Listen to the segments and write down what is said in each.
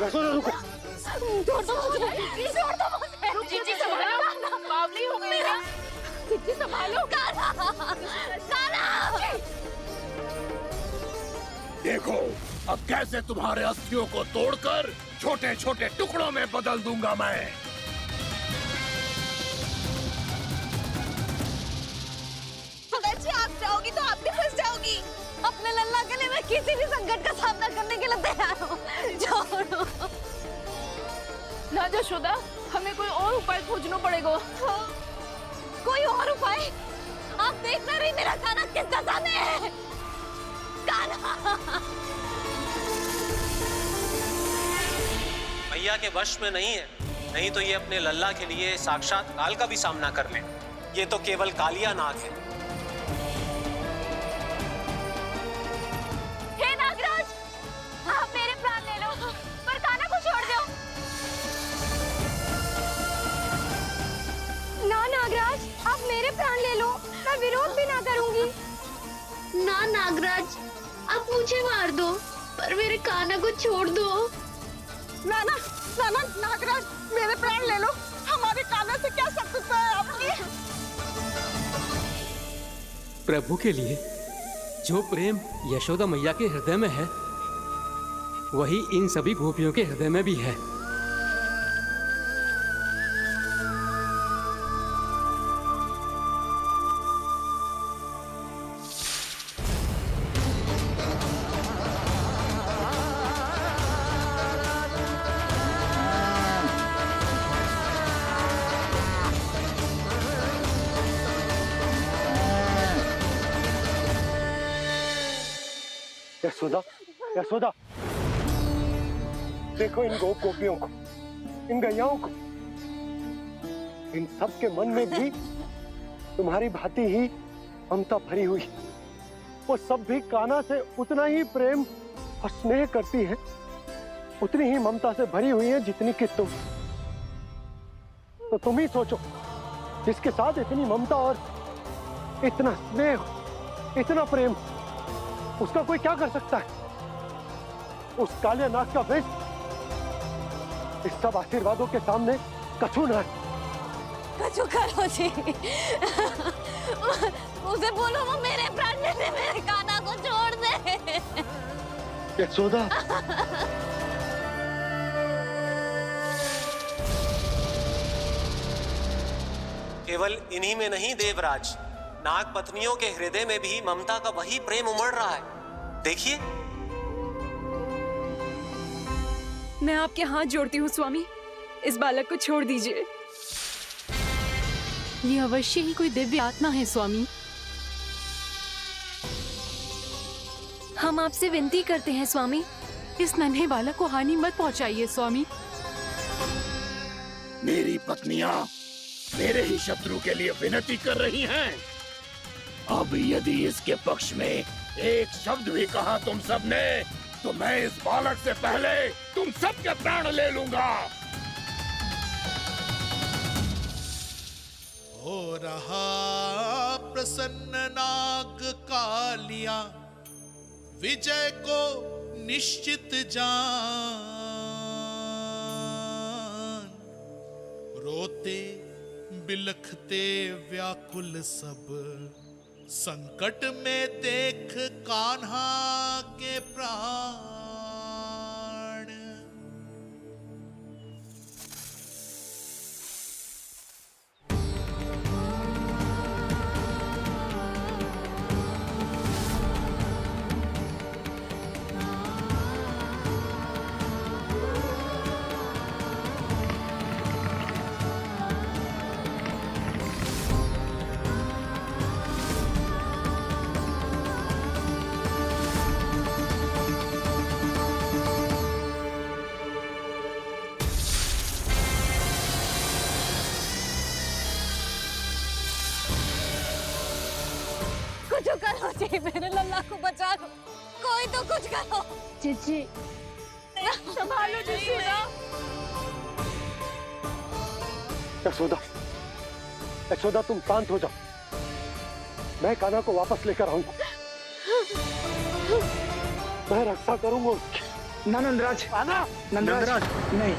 यशोदा रुको। छोड़ दो मुझे, छोड़ दो मुझे। जीजी संभालो, बावली हो गई है। जीजी संभालो। देखो अब कैसे तुम्हारे अस्थियों को तोड़कर छोटे छोटे टुकड़ों में बदल दूंगा मैं। जी आप जाओगी तो आप भी फंस जाओगी। अपने लल्ला के लिए मैं किसी भी संकट का सामना करने के लिए तैयार हूँ। छोड़ो ना यशोदा, हमें कोई और उपाय खोजना पड़ेगा। कोई और उपाय? आप देख ना रही मेरा काना किस दशा में है। काना मैया के वश में नहीं है, नहीं तो ये अपने लल्ला के लिए साक्षात काल का भी सामना कर ले। ये तो केवल कालिया नाग है। हे नागराज, आप मेरे प्राण ले लो पर काना को छोड़ दो। ना नागराज, आप मेरे प्राण ले लो, मैं विरोध भी ना करूंगी। ना नागराज, आप मुझे मार दो पर मेरे काना को छोड़ दो। ना ना ना ना नागराज, मेरे प्राण ले लो। हमारे काना से क्या शत्रुता है आपकी? प्रभु के लिए जो प्रेम यशोदा मैया के हृदय में है, वही इन सभी गोपियों के हृदय में भी है। यशोदा, यशोदा, देखो इन गोपियों को, इन गैयाओं को। इन सब के मन में भी तुम्हारी भांति ही ममता भरी हुई। वो सब भी कान्हा से उतना ही प्रेम और स्नेह करती है, उतनी ही ममता से भरी हुई है जितनी कि तुम। तो तुम ही सोचो, जिसके साथ इतनी ममता और इतना स्नेह, इतना प्रेम, उसका कोई क्या कर सकता है? उस काले नाग का वेश इस सब आशीर्वादों के सामने कछु न है। कछु करो जी। उसे बोलो वो मेरे प्राण ले ले, मेरे काना को छोड़ दे। यशोदा, केवल इन्हीं में नहीं देवराज, नाग पत्नियों के हृदय में भी ममता का वही प्रेम उमड़ रहा है। देखिए। मैं आपके हाथ जोड़ती हूँ स्वामी, इस बालक को छोड़ दीजिए। ये अवश्य ही कोई दिव्य आत्मा है स्वामी। हम आपसे विनती करते हैं स्वामी, इस नन्हे बालक को हानि मत पहुंचाइए स्वामी। मेरी पत्नियां मेरे ही शत्रु के लिए विनती कर रही हैं। अब यदि इसके पक्ष में एक शब्द भी कहा तुम सबने, तो मैं इस बालक से पहले तुम सबके प्राण ले लूंगा। हो रहा प्रसन्न नाग कालिया, विजय को निश्चित जान। रोते बिलखते व्याकुल सब, संकट में देख कान्हा के प्राण। कुछ करो जी, मेरे लल्ला को बचा लो, कोई तो कुछ करो। जीजी संभालो यशोदा। यशोदा, यशोदा तुम शांत हो जाओ, मैं कान्हा को वापस लेकर आऊंगा। मैं रक्षा करूंगा उसकी। ना नंदराज, नंदराज नहीं।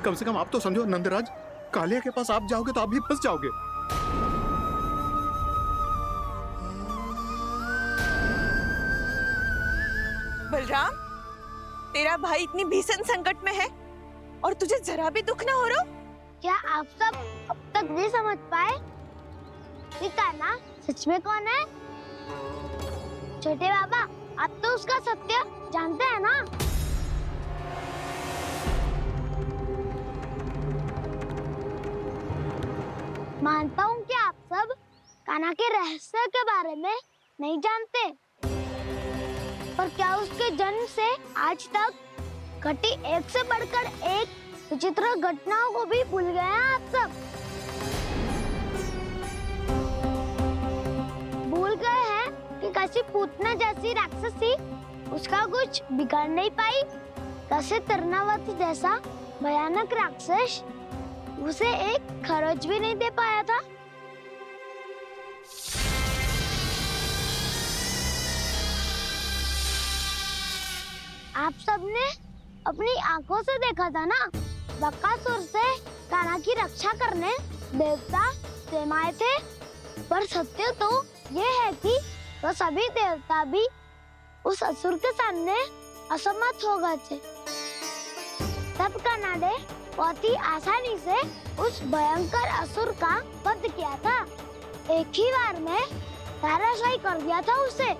कम से कम आप तो समझो नंदराज, कालिया के पास आप जाओगे तो आप भी फंस जाओगे। बलराम, तेरा भाई इतनी भीषण संकट में है और तुझे जरा भी दुख ना हो रहा? क्या आप सब अब तक नहीं समझ पाए कि कान्हा सच में कौन है? छोटे बाबा, आप तो उसका सत्य जानते हैं ना? मानता हूँ कि आप सब कान्हा के रहस्य के बारे में नहीं जानते, पर क्या उसके जन्म से आज तक घटी एक से बढ़कर एक विचित्र घटनाओं को भी भूल गए हैं आप सब? भूल गए हैं कि कैसी पूतना जैसी राक्षसी उसका कुछ बिगाड़ नहीं पाई, कैसे तरनावती जैसा भयानक राक्षस उसे एक खरोच भी नहीं दे पाया था। आप सबने अपनी आंखों से देखा था ना, बकासुर से कान्हा की रक्षा करने देवता स्वयं आए थे। पर सत्य तो ये है कि वो सभी देवता भी उस असुर के सामने असमर्थ हो गए थे। तब कान्हा ने बहुत ही आसानी से उस भयंकर असुर का वध किया था। एक ही बार में धराशायी कर दिया था उसे।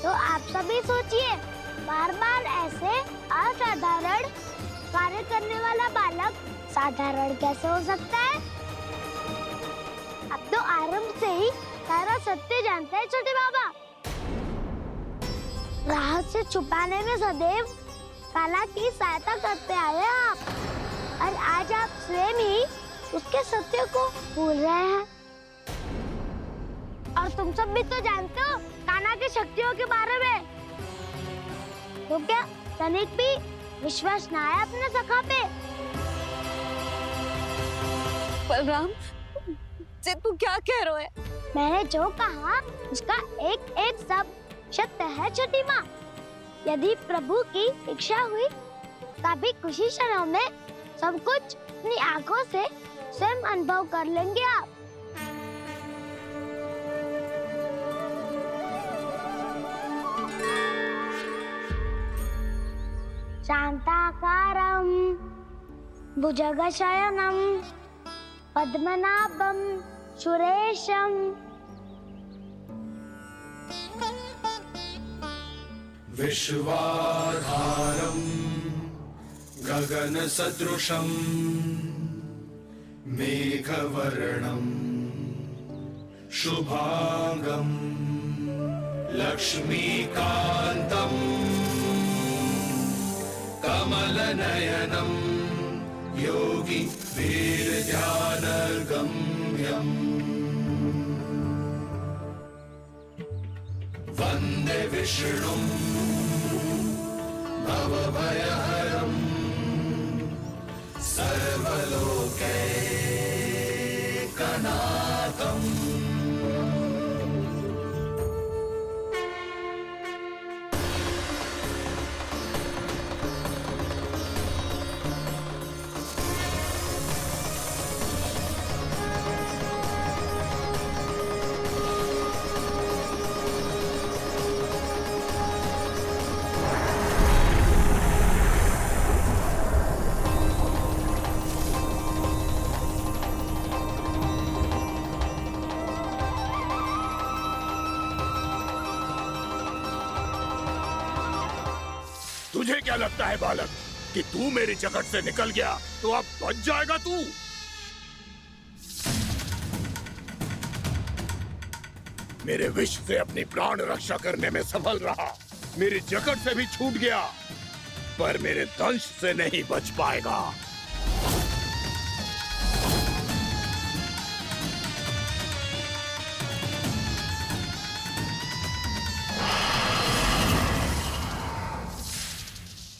तो आप सभी सोचिए, बार बार ऐसे असाधारण कार्य करने वाला बालक साधारण कैसे हो सकता है? अब तो आरंभ से ही सारा सत्य जानते हैं छोटे बाबा। रहस्य छुपाने में सदैव कान्हा की सहायता करते आए हैं आप, और आज आप स्वयं ही उसके सत्य को भूल रहे हैं। और तुम सब भी तो जानते हो कान्हा की शक्तियों के बारे में। तो क्या तनिक भी विश्वास ना है अपने सखा पे? बलराम, जे तू क्या कह रहा है? मैंने जो कहा उसका एक एक शब्द सत्य है छोटी माँ। यदि प्रभु की इच्छा हुई तभी कुछ ही क्षणों में सब कुछ अपनी आंखों से स्वयं अनुभव कर लेंगे आप। शांताकारं भुजगशयनं पद्मनाभं सुरेशं विश्वाधारं गगनसदृशं मेघवर्णं शुभांगं लक्ष्मीकान्तं कमलनयनं योगी वीरध्यानगम्यम् वन्दे विष्णुं भवभयहरं सर्वलोकैकनाथम्। तुझे क्या लगता है बालक कि तू मेरी जगत से निकल गया तो अब बच जाएगा तू? मेरे विष से अपनी प्राण रक्षा करने में सफल रहा, मेरी जगत से भी छूट गया, पर मेरे दंश से नहीं बच पाएगा।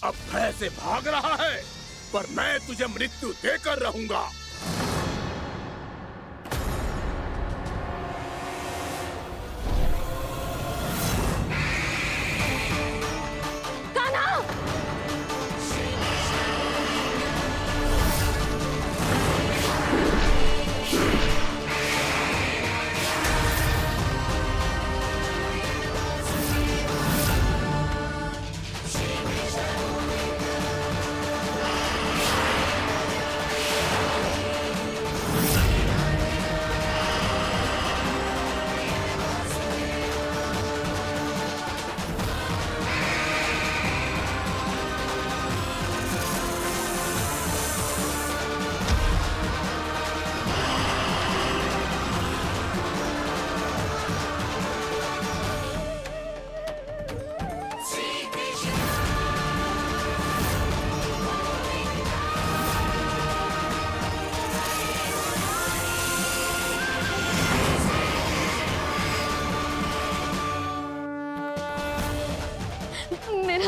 अब भय से भाग रहा है, पर मैं तुझे मृत्यु देकर रहूंगा। कान्हा!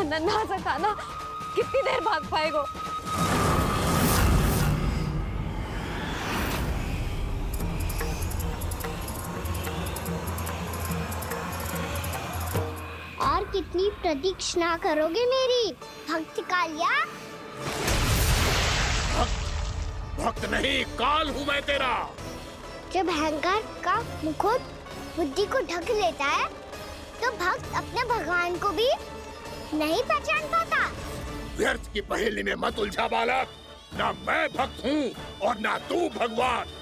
नन्हा सा कान्हा कितनी देर भाग पाएगा? और कितनी प्रतीक्षा करोगे मेरी भक्त कालिया? भक्त नहीं, काल हूँ मैं तेरा। जब अहंकार का मुकुट बुद्धि को ढक लेता है तो भक्त अपने भगवान को भी नहीं पहचान पाता। व्यर्थ की पहेली में मत उलझा बालक। ना मैं भक्त हूँ और ना तू भगवान।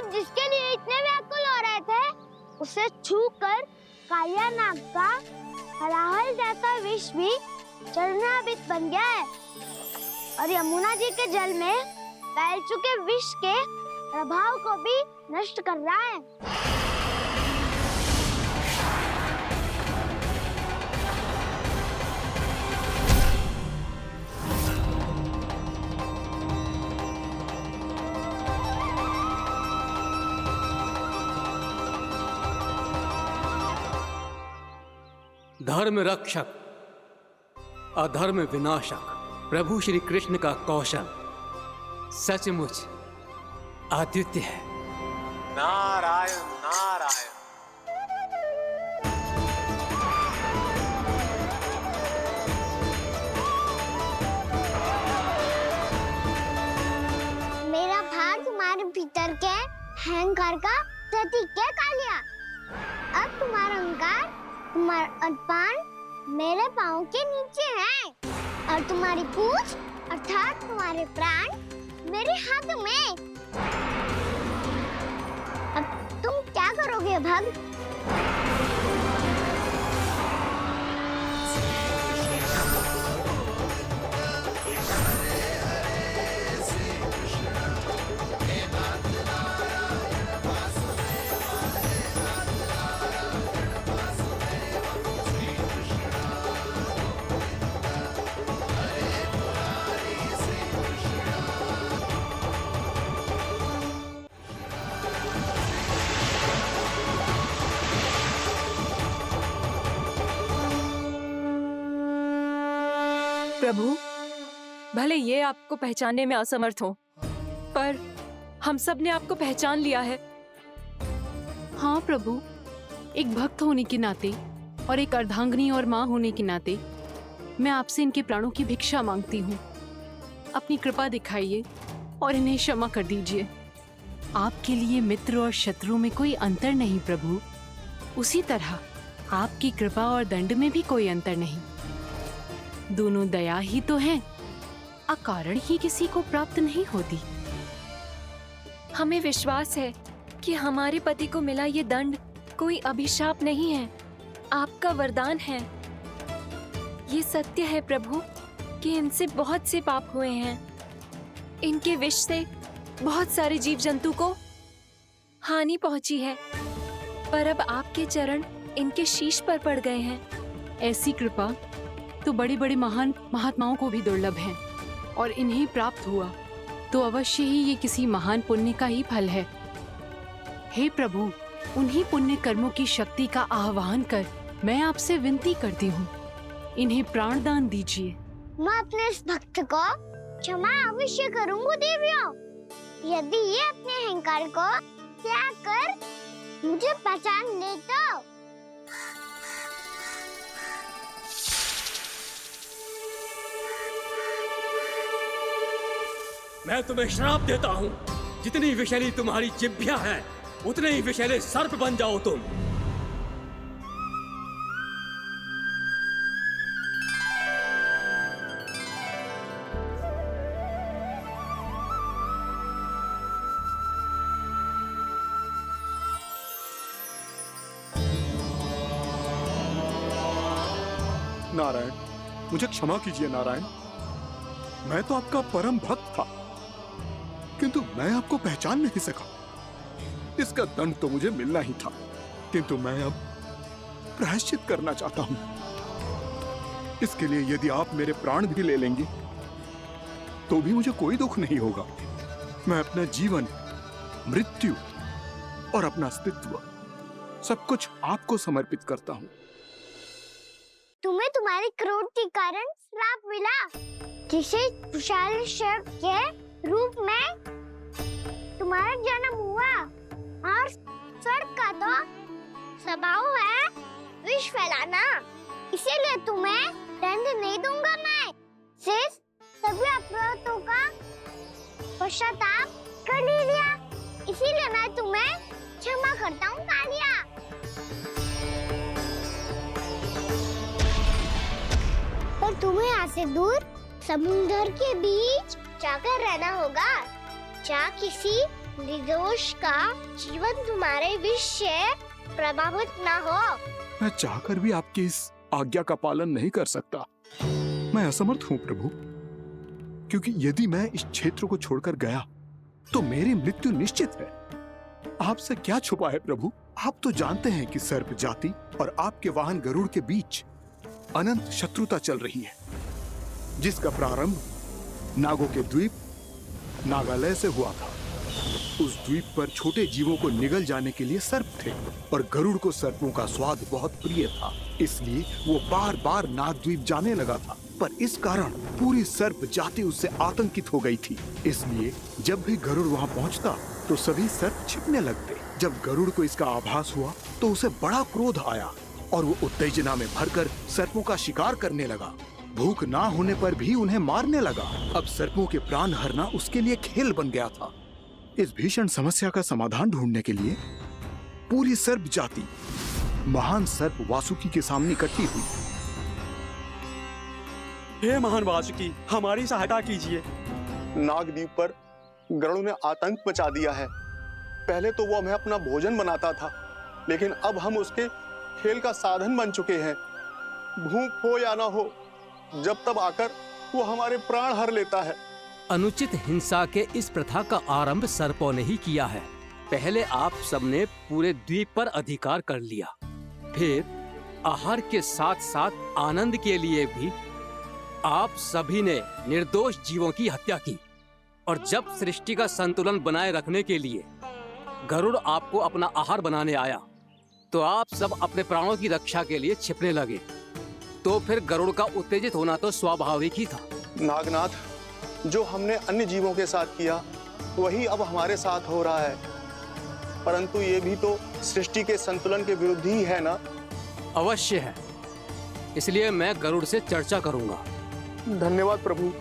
जिसके लिए इतने व्याकुल हो रहे थे, उसे छूकर कालिया नाग का हलाहल जैसा विष भी चरणामृत बन गया है और यमुना जी के जल में फैल चुके विष के प्रभाव को भी नष्ट कर रहा है। धर्म रक्षक, अधर्म विनाशक प्रभु श्री कृष्ण का कौशल सचमुच अद्वितीय है। नारायण नारायण। मेरा भाग तुम्हारे भीतर के अहंकार का प्रतीक है कालिया। अब तुम्हारा अहंकार, तुम्हारा अभिमान मेरे पाँव के नीचे है और तुम्हारी पूंछ अर्थात तुम्हारे प्राण मेरे हाथ में। अब तुम क्या करोगे भक्त? प्रभु, भले ये आपको पहचानने में असमर्थ हो, पर हम सब ने आपको पहचान लिया है। हाँ प्रभु, एक भक्त होने के नाते और एक अर्धांगिनी और माँ होने के नाते मैं आपसे इनके प्राणों की भिक्षा मांगती हूँ। अपनी कृपा दिखाइए और इन्हें क्षमा कर दीजिए। आपके लिए मित्र और शत्रु में कोई अंतर नहीं प्रभु। उसी तरह आपकी कृपा और दंड में भी कोई अंतर नहीं। दोनों दया ही तो हैं, अकारण ही किसी को प्राप्त नहीं होती। हमें विश्वास है कि हमारे पति को मिला ये दंड कोई अभिशाप नहीं है, आपका वरदान है। ये सत्य है प्रभु कि इनसे बहुत से पाप हुए हैं। इनके विष से बहुत सारे जीव जंतु को हानि पहुंची है, पर अब आपके चरण इनके शीश पर पड़ गए हैं। ऐसी कृपा तो बड़े बड़े महान महात्माओं को भी दुर्लभ है, और इन्हें प्राप्त हुआ तो अवश्य ही ये किसी महान पुण्य का ही फल है। हे प्रभु, उन्हीं पुण्य कर्मों की शक्ति का आह्वान कर मैं आपसे विनती करती हूँ, इन्हें प्राण दान दीजिए। मैं अपने इस भक्त को क्षमा अवश्य करूंगा देवियों, यदि ये अपने अहंकार को त्याग कर मुझे पहचान ले तो। मैं तुम्हें श्राप देता हूँ, जितनी विषैली तुम्हारी जिह्वा है उतने ही विषैले सर्प बन जाओ तुम। नारायण, मुझे क्षमा कीजिए नारायण। मैं तो आपका परम भक्त था, किंतु मैं आपको पहचान नहीं सका। इसका दंड तो मुझे मिलना ही था, किंतु मैं अब प्रायश्चित करना चाहता हूं। इसके लिए यदि आप मेरे प्राण भी ले लेंगे तो भी मुझे कोई दुख नहीं होगा। मैं अपना जीवन, मृत्यु और अपना अस्तित्व सब कुछ आपको समर्पित करता हूं। तुम्हें तुम्हारे क्रोध के कारण श्राप मिला, जिसे विशाल सर्प के रूप में तुम्हारा जन्म हुआ, और सर्प का तो स्वभाव है विष फैलाना। इसीलिए तुम्हें दंड नहीं दूंगा मैं, सिर्फ सभी अपराधों का पश्चाताप कर लिया। इसीलिए मैं तुम्हें क्षमा करता हूँ कालिया। पर तुम्हें यहाँ से दूर समुद्र के बीच जाकर रहना होगा, जहाँ किसी निर्दोष का जीवन तुम्हारे विष से प्रभावित ना हो। मैं चाहकर भी आपकी इस आज्ञा का पालन नहीं कर सकता। मैं असमर्थ हूँ प्रभु, क्योंकि यदि मैं इस क्षेत्र को छोड़कर गया तो मेरी मृत्यु निश्चित है। आपसे क्या छुपा है प्रभु? आप तो जानते हैं कि सर्प जाति और आपके वाहन गरुड़ के बीच अनंत शत्रुता चल रही है, जिसका प्रारंभ नागों के द्वीप नागालय से हुआ था। उस द्वीप पर छोटे जीवों को निगल जाने के लिए सर्प थे, और गरुड़ को सर्पों का स्वाद बहुत प्रिय था, इसलिए वो बार बार नागद्वीप जाने लगा था। पर इस कारण पूरी सर्प जाति उससे आतंकित हो गई थी। इसलिए जब भी गरुड़ वहां पहुंचता तो सभी सर्प छिपने लगते। जब गरुड़ को इसका आभास हुआ तो उसे बड़ा क्रोध आया और वो उत्तेजना में भरकर सर्पों का शिकार करने लगा। भूख ना होने पर भी उन्हें मारने लगा। अब सर्पों के प्राण हरना उसके लिए खेल बन गया था। इस भीषण समस्या का समाधान ढूंढने के लिए पूरी सर्प जाति महान सर्प वासुकी के सामने इकट्ठी हुई। हे महान वासुकी, हमारी सहायता कीजिए। नागद्वीप पर गरुड़ ने आतंक मचा दिया है। पहले तो वो हमें अपना भोजन बनाता था, लेकिन अब हम उसके खेल का साधन बन चुके हैं। भूख हो या ना हो, जब तब आकर वो हमारे प्राण हर लेता है। अनुचित हिंसा के इस प्रथा का आरंभ सर्पों ने ही किया है। पहले आप सबने पूरे द्वीप पर अधिकार कर लिया, फिर आहार के साथ साथ आनंद के लिए भी आप सभी ने निर्दोष जीवों की हत्या की। और जब सृष्टि का संतुलन बनाए रखने के लिए गरुड़ आपको अपना आहार बनाने आया, तो आप सब अपने प्राणों की रक्षा के लिए छिपने लगे। तो फिर गरुड़ का उत्तेजित होना तो स्वाभाविक ही था। नागनाथ, जो हमने अन्य जीवों के साथ किया वही अब हमारे साथ हो रहा है, परंतु ये भी तो सृष्टि के संतुलन के विरुद्ध ही है ना? अवश्य है, इसलिए मैं गरुड़ से चर्चा करूंगा। धन्यवाद प्रभु।